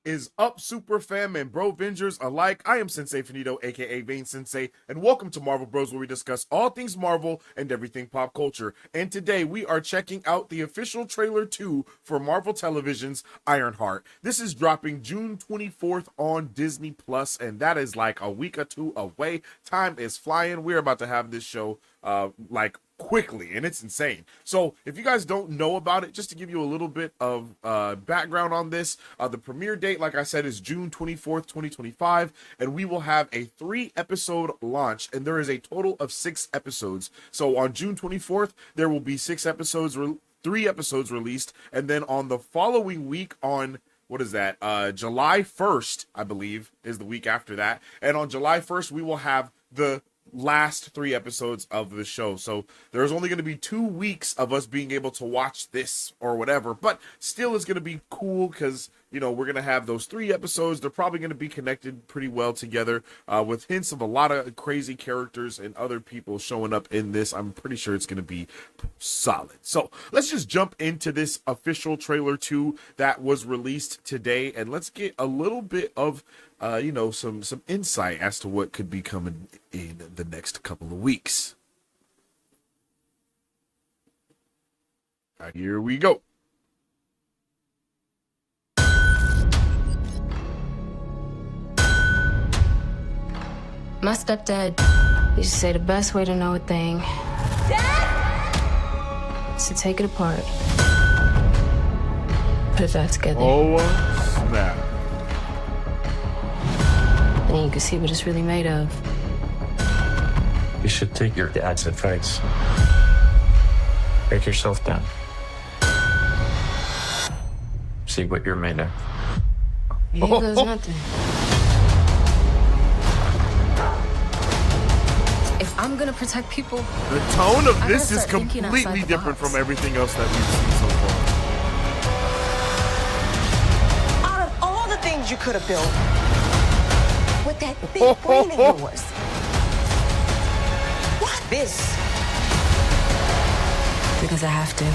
Is up, super fam and bro vengers alike? I am Sensei Finito, aka Vane Sensei, and welcome to Marvel Bros, where we discuss all things Marvel and everything pop culture. And today we are checking out the official trailer 2 for Marvel Television's Ironheart. This is dropping June 24th on Disney Plus, and that is like a week or two away. Time is flying. We're about to have this show quickly, and it's insane. So if you guys don't know about it, just to give you a little bit of background on this, the premiere date, like I said, is June 24th, 2025, and we will have a 3-episode launch, and there is a total of 6 episodes. So on June 24th, there will be 3 episodes released, and then on the following week, on what is that? July 1st, I believe, is the week after that. And on July 1st, we will have the last 3 episodes of the show. So there's only going to be 2 weeks of us being able to watch this or whatever, but still it's going to be cool because, you know, we're going to have those 3 episodes. They're probably going to be connected pretty well together, with hints of a lot of crazy characters and other people showing up in this. I'm pretty sure it's going to be solid. So let's just jump into this official trailer 2 that was released today, and let's get a little bit of some insight as to what could be coming in the next couple of weeks. All right, here we go. My stepdad used to say the best way to know a thing is to take it apart, put it back together. Oh, snap. And you can see what it's really made of. You should take your dad's advice. Break yourself down. See what you're made of. Here goes nothing. If I'm gonna protect people, The tone of I this gotta is start thinking outside completely the different box. from everything else that we've seen so far. Out of all the things you could have built with that big brain of yours, why this? because I have to.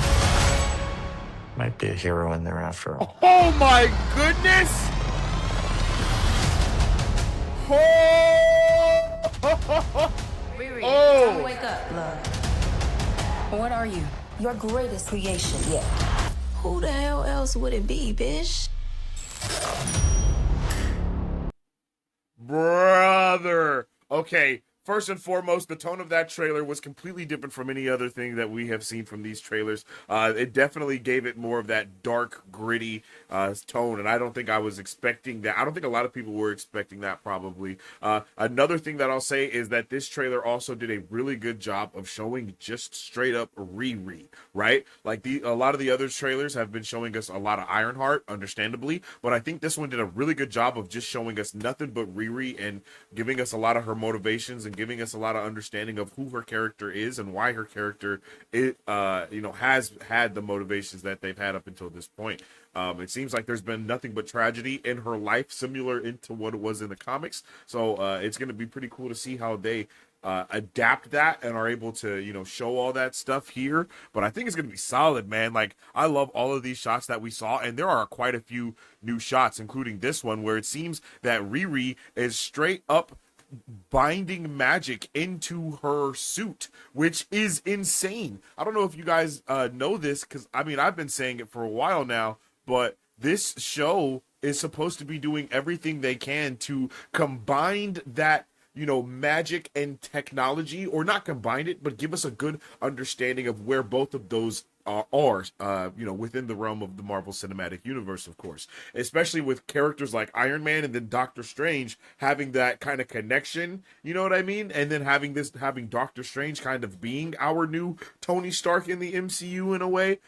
Might be a hero in there after all. Oh my goodness! Oh! Riri, Oh. time to wake up. Love, What are you? your greatest creation yet. Who the hell else would it be, bitch? Brother. Okay, first and foremost, the tone of that trailer was completely different from any other thing that we have seen from these trailers. It definitely gave it more of that dark, gritty tone, and I don't think I was expecting that. I don't think a lot of people were expecting that, probably. Another thing that I'll say is that this trailer also did a really good job of showing just straight up Riri, right? Like, a lot of the other trailers have been showing us a lot of Ironheart, understandably, but I think this one did a really good job of just showing us nothing but Riri and giving us a lot of her motivations and giving us a lot of understanding of who her character is and why her character has had the motivations that they've had up until this point. It seems like there's been nothing but tragedy in her life, similar into what it was in the comics. So it's going to be pretty cool to see how they adapt that and are able to, show all that stuff here. But I think it's going to be solid, man. Like, I love all of these shots that we saw, and there are quite a few new shots, including this one, where it seems that Riri is straight up binding magic into her suit, which is insane. I don't know if you guys know this, because I've been saying it for a while now, but this show is supposed to be doing everything they can to combine that magic and technology, or not combine it, but give us a good understanding of where both of those are within the realm of the Marvel Cinematic Universe, of course, especially with characters like Iron Man and then Doctor Strange having that kind of connection, you know what I mean? And then having Doctor Strange kind of being our new Tony Stark in the MCU in a way,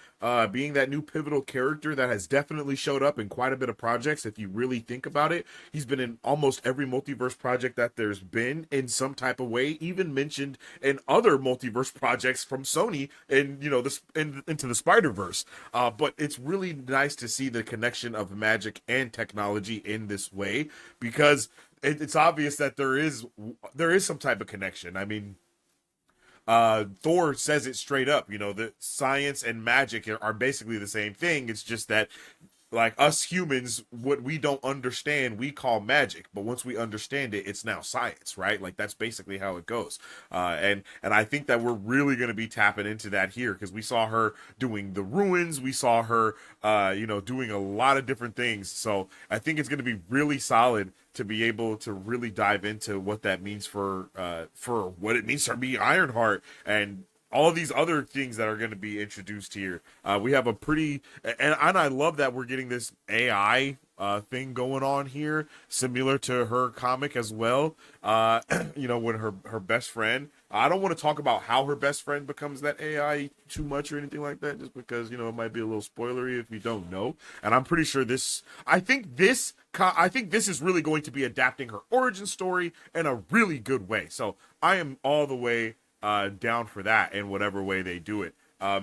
being that new pivotal character that has definitely showed up in quite a bit of projects. If you really think about it, he's been in almost every multiverse project that there's been in some type of way, even mentioned in other multiverse projects from Sony, and into the Spider-Verse. But it's really nice to see the connection of magic and technology in this way, because it's obvious that there is some type of connection. Thor says it straight up, that science and magic are basically the same thing. It's just that like us humans, what we don't understand we call magic, but once we understand it, it's now science, right? Like that's basically how it goes. And I think that we're really going to be tapping into that here, because we saw her doing the ruins, we saw her doing a lot of different things. So I think it's going to be really solid to be able to really dive into what that means for what it means to be Ironheart and all these other things that are going to be introduced here. We have a pretty, and I love that we're getting this AI thing going on here, similar to her comic as well. When her best friend, I don't want to talk about how her best friend becomes that AI too much or anything like that, just because, it might be a little spoilery if you don't know. And I'm pretty sure I think this is really going to be adapting her origin story in a really good way. So I am all the way down for that in whatever way they do it.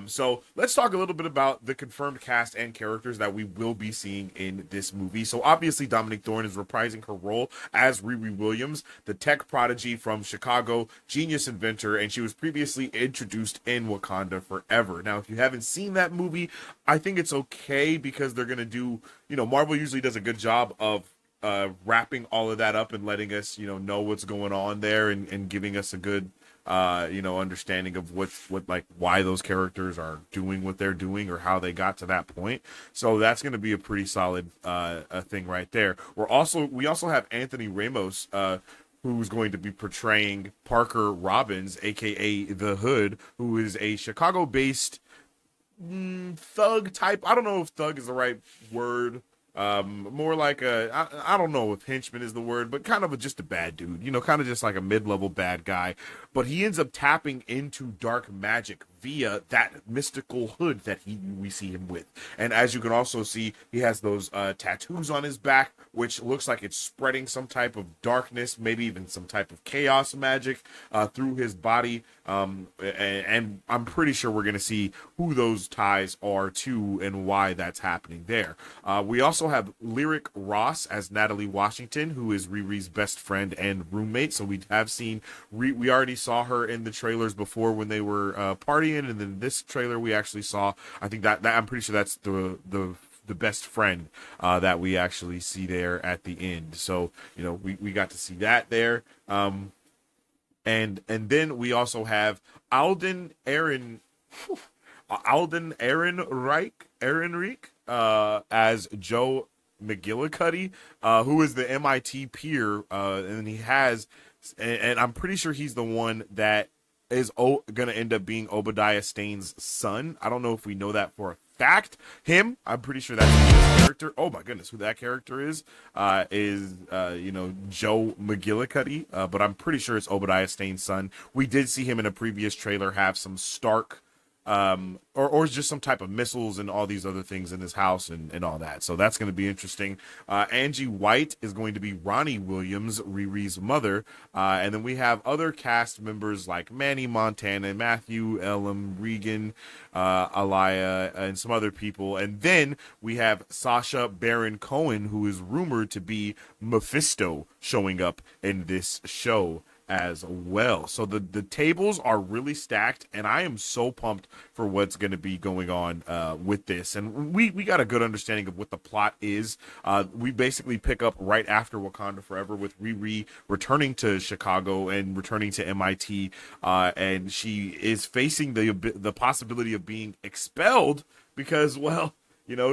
So let's talk a little bit about the confirmed cast and characters that we will be seeing in this movie. So obviously Dominique Thorne is reprising her role as Riri Williams, the tech prodigy from Chicago, genius inventor, and she was previously introduced in Wakanda Forever. Now, if you haven't seen that movie, I think it's okay, because they're going to do, Marvel usually does a good job of wrapping all of that up and letting us, know what's going on there, and giving us a good understanding of why those characters are doing what they're doing or how they got to that point. So that's going to be a pretty solid thing right there. We also have Anthony Ramos, who's going to be portraying Parker Robbins, aka the Hood, who is a Chicago-based thug type. I don't know if thug is the right word. More like I don't know if henchman is the word, but kind of just a bad dude, kind of just like a mid-level bad guy. But he ends up tapping into dark magic via that mystical hood that we see him with. And as you can also see, he has those tattoos on his back, which looks like it's spreading some type of darkness, maybe even some type of chaos magic through his body. And I'm pretty sure we're going to see who those ties are to and why that's happening there. We also have Lyric Ross as Natalie Washington, who is Riri's best friend and roommate. So we have seen, we already saw her in the trailers before when they were partying, and then this trailer we actually saw, I think that I'm pretty sure that's the best friend that we actually see there at the end. So, we got to see that there. And then we also have Alden Ehrenreich as Joe McGillicuddy, who is the MIT peer, and he has, and I'm pretty sure he's the one that is going to end up being Obadiah Stane's son. I don't know if we know that for a fact. I'm pretty sure that's his character. Oh my goodness, who that character is Joe McGillicuddy, but I'm pretty sure it's Obadiah Stane's son. We did see him in a previous trailer have some Stark or just some type of missiles and all these other things in his house and all that. So that's going to be interesting. Angie White is going to be Ronnie Williams, Riri's mother. And then we have other cast members like Manny Montana, Matthew Elam, Regan, Alaya, and some other people. And then we have Sacha Baron Cohen, who is rumored to be Mephisto, showing up in this show as well. So the tables are really stacked, and I am so pumped for what's going to be going on with this. And we got a good understanding of what the plot is. We basically pick up right after Wakanda Forever with Riri returning to Chicago and returning to MIT, and she is facing the possibility of being expelled because, well,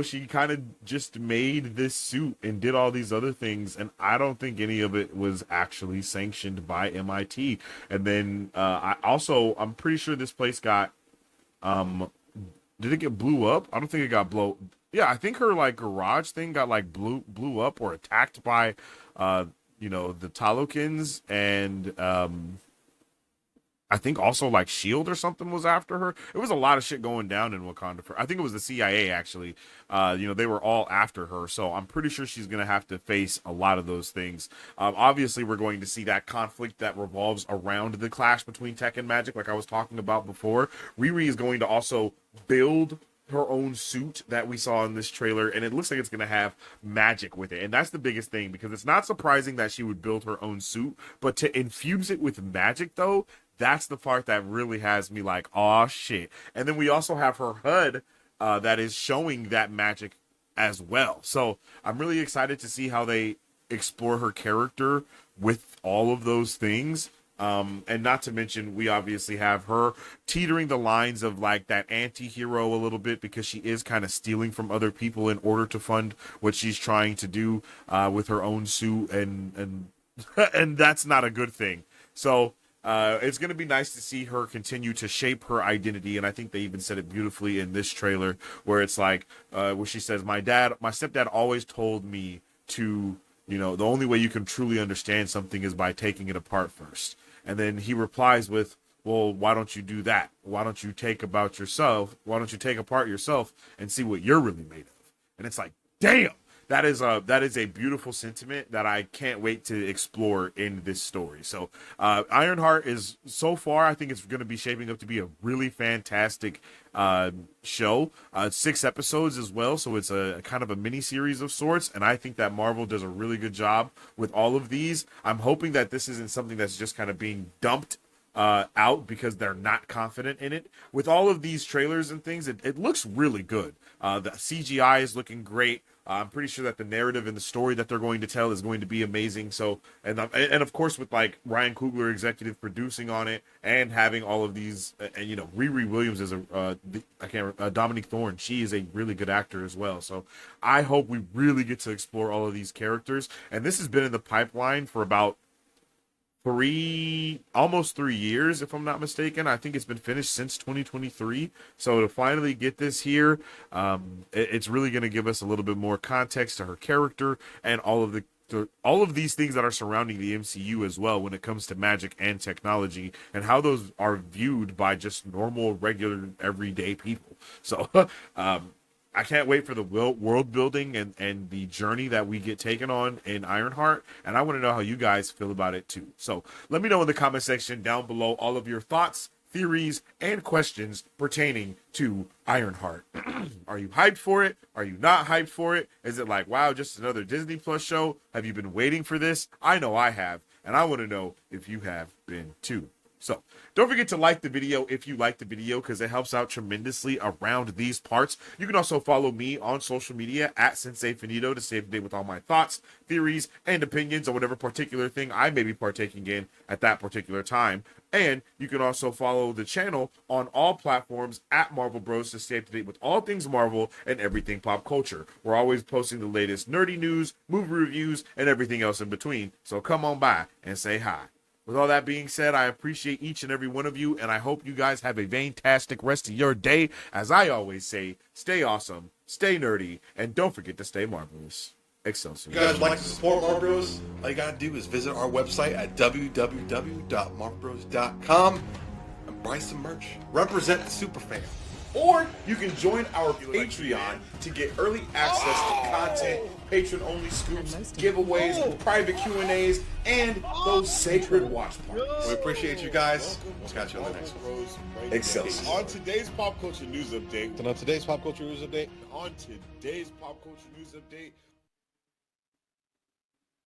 she kind of just made this suit and did all these other things, and I don't think any of it was actually sanctioned by MIT. And then I'm pretty sure this place got, did it get blew up? I don't think it got yeah, I think her garage thing got blew up or attacked by the Talokans, and I think also SHIELD or something was after her. It was a lot of shit going down in Wakanda. I think it was the CIA actually. They were all after her. So I'm pretty sure she's going to have to face a lot of those things. Obviously, we're going to see that conflict that revolves around the clash between tech and magic, like I was talking about before. Riri is going to also build her own suit that we saw in this trailer, and it looks like it's going to have magic with it. And that's the biggest thing, because it's not surprising that she would build her own suit, but to infuse it with magic, though, that's the part that really has me like, oh shit. And then we also have her HUD that is showing that magic as well. So I'm really excited to see how they explore her character with all of those things. And not to mention, we obviously have her teetering the lines of like that anti-hero a little bit, because she is kind of stealing from other people in order to fund what she's trying to do with her own suit, and and that's not a good thing. So it's going to be nice to see her continue to shape her identity. And I think they even said it beautifully in this trailer, where it's like, where she says, my stepdad always told me to, you know, the only way you can truly understand something is by taking it apart first. And then he replies with, well, why don't you do that? Why don't you take apart yourself and see what you're really made of? And it's like, damn, that is a beautiful sentiment that I can't wait to explore in this story. So Ironheart is, so far, I think it's going to be shaping up to be a really fantastic show. 6 episodes as well, so it's a kind of a mini series of sorts, and I think that Marvel does a really good job with all of these. I'm hoping that this isn't something that's just kind of being dumped out because they're not confident in it. With all of these trailers and things, it looks really good. The CGI is looking great. I'm pretty sure that the narrative and the story that they're going to tell is going to be amazing. So, and of course, with like Ryan Coogler executive producing on it, and having all of these, and you know, Riri Williams is Dominique Thorne. She is a really good actor as well. So, I hope we really get to explore all of these characters. And this has been in the pipeline for about almost 3 years, if I'm not mistaken. I think it's been finished since 2023. So to finally get this here, it's really going to give us a little bit more context to her character and all of these things that are surrounding the MCU as well, when it comes to magic and technology, and how those are viewed by just normal, regular, everyday people. So I can't wait for the world building and the journey that we get taken on in Ironheart. And I want to know how you guys feel about it too. So let me know in the comment section down below all of your thoughts, theories, and questions pertaining to Ironheart. Are you hyped for it? Are you not hyped for it? Is it like, wow, just another Disney Plus show? Have you been waiting for this? I know I have, and I want to know if you have been too. So don't forget to like the video if you like the video, because it helps out tremendously around these parts. You can also follow me on social media at Sensei Finito to stay up to date with all my thoughts, theories, and opinions on whatever particular thing I may be partaking in at that particular time. And you can also follow the channel on all platforms at Marvel Bros to stay up to date with all things Marvel and everything pop culture. We're always posting the latest nerdy news, movie reviews, and everything else in between. So come on by and say hi. With all that being said, I appreciate each and every one of you, and I hope you guys have a fantastic rest of your day. As I always say, stay awesome, stay nerdy, and don't forget to stay marvelous. Excelsior. If you guys would like to support Marvel Bros, all you gotta do is visit our website at www.marvelbros.com and buy some merch. Represent the superfan. Or you can join our Patreon to get early access to content, patron-only scoops, giveaways, private Q&As, and those sacred watch parties. We appreciate you guys. We'll catch you on the next one. Excelsior. On today's pop culture news update,